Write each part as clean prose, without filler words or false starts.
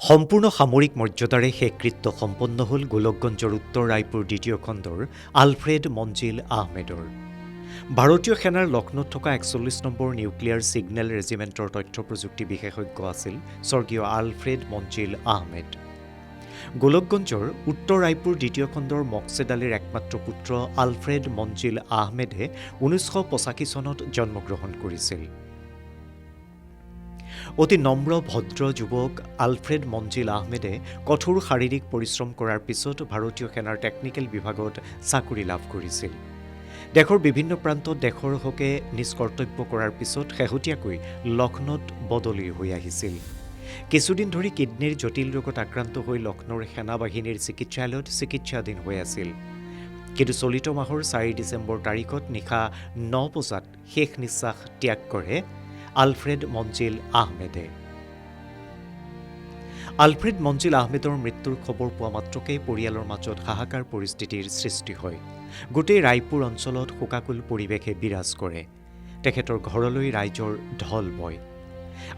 সম্পূৰ্ণ সামৰিক মৰ্যাদাৰে শেষ কৃত্য সম্পন্ন হ'ল গোলকগঞ্জৰ উত্তৰ ৰায়পুৰ দ্বিতীয় খণ্ডৰ আলফ্ৰেড মঞ্জিল আহমেদৰ। ভাৰতীয় সেনাৰ লক্ষ্ণৌত থকা 41 নম্বৰ নিউক্লিয়াৰ ছিগনেল ৰেজিমেণ্টৰ তথ্য প্ৰযুক্তি বিশেষজ্ঞ আছিল স্বৰ্গীয় আলফ্ৰেড মঞ্জিল আহমেদ। গোলকগঞ্জৰ উত্তৰ ৰায়পুৰ দ্বিতীয় খণ্ডৰ মকছেদালিৰ একমাত্ৰ পুত্ৰ আলফ্ৰেড মঞ্জিল আহমেদে 1985 চনত জন্মগ্ৰহণ কৰিছিল। অতি নম্ৰ ভদ্ৰ যুৱক আলফ্ৰেড মঞ্জিল আহমেদে কঠোৰ শাৰীৰিক পৰিশ্ৰম কৰাৰ পিছত ভাৰতীয় সেনাৰ টেকনিকেল বিভাগত চাকৰি লাভ কৰিছিল। দেশৰ বিভিন্ন প্ৰান্তত দেশৰ হকে নিজ কৰ্তব্য কৰাৰ পিছত শেহতীয়াকৈ লক্ষ্ণৌত বদলি হৈ আহিছিল। কিছুদিন ধৰি কিডনীৰ জটিল ৰোগত আক্ৰান্ত হৈ লক্ষ্ণৌৰ সেনাবাহিনীৰ চিকিৎসালয়ত চিকিৎসাধীন হৈ আছিল। কিন্তু চলিত মাহৰ 4 ডিচেম্বৰ তাৰিখত নিশা 9 বজাত শেষ নিশ্বাস ত্যাগ কৰে আলফ্ৰেড মঞ্জিল আহমেদে। আলফ্ৰেড মঞ্জিল আহমেদৰ মৃত্যুৰ খবৰ পোৱা মাত্ৰকে পৰিয়ালৰ মাজত হাহাকাৰ পৰিস্থিতিৰ সৃষ্টি হয়। গোটেই ৰায়পুৰ অঞ্চলত শোকাকুল পৰিৱেশে বিৰাজ কৰে। তেখেতৰ ঘৰলৈ ৰাইজৰ ঢল বয়।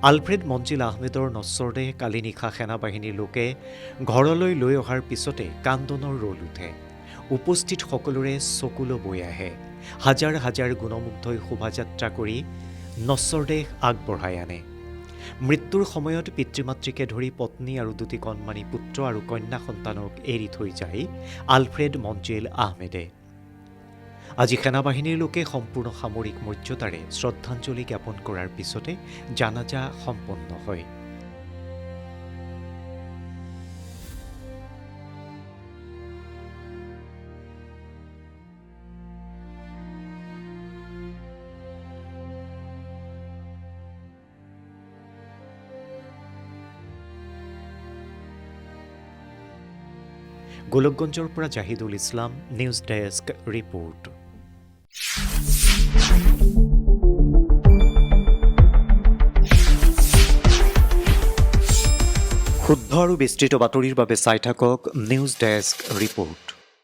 আলফ্ৰেড মঞ্জিল আহমেদৰ নশ্বৰ দেহ কালি নিশা সেনাবাহিনীৰ লোকে ঘৰলৈ লৈ অহাৰ পিছতে কান্দনৰ ৰোল উঠে। উপস্থিত সকলোৰে চকুলো বৈ আহে। হাজাৰ হাজাৰ গুণমুগ্ধই শোভাযাত্ৰা কৰি নশ্বৰ দেহ আগবঢ়াই আনে। মৃত্যুৰ সময়ত পিতৃ মাতৃকে ধৰি পত্নী আৰু 2টি কণমানি পুত্ৰ আৰু কন্যা সন্তানক এৰি থৈ যায় আলফ্ৰেড মঞ্জিল আহমেদে। আজি সেনাবাহিনীৰ লোকে সম্পূৰ্ণ সামৰিক মৰ্যাদাৰে শ্ৰদ্ধাঞ্জলি জ্ঞাপন কৰাৰ পিছতে জানাজা সম্পন্ন হয়। গোলকগঞ্জৰ পৰা Jahidul Islam, news desk report. শুদ্ধ আৰু বিস্তৃত বাতৰিৰ বাবে চাই থাকক নিউজ ডেস্ক ৰিপৰ্ট।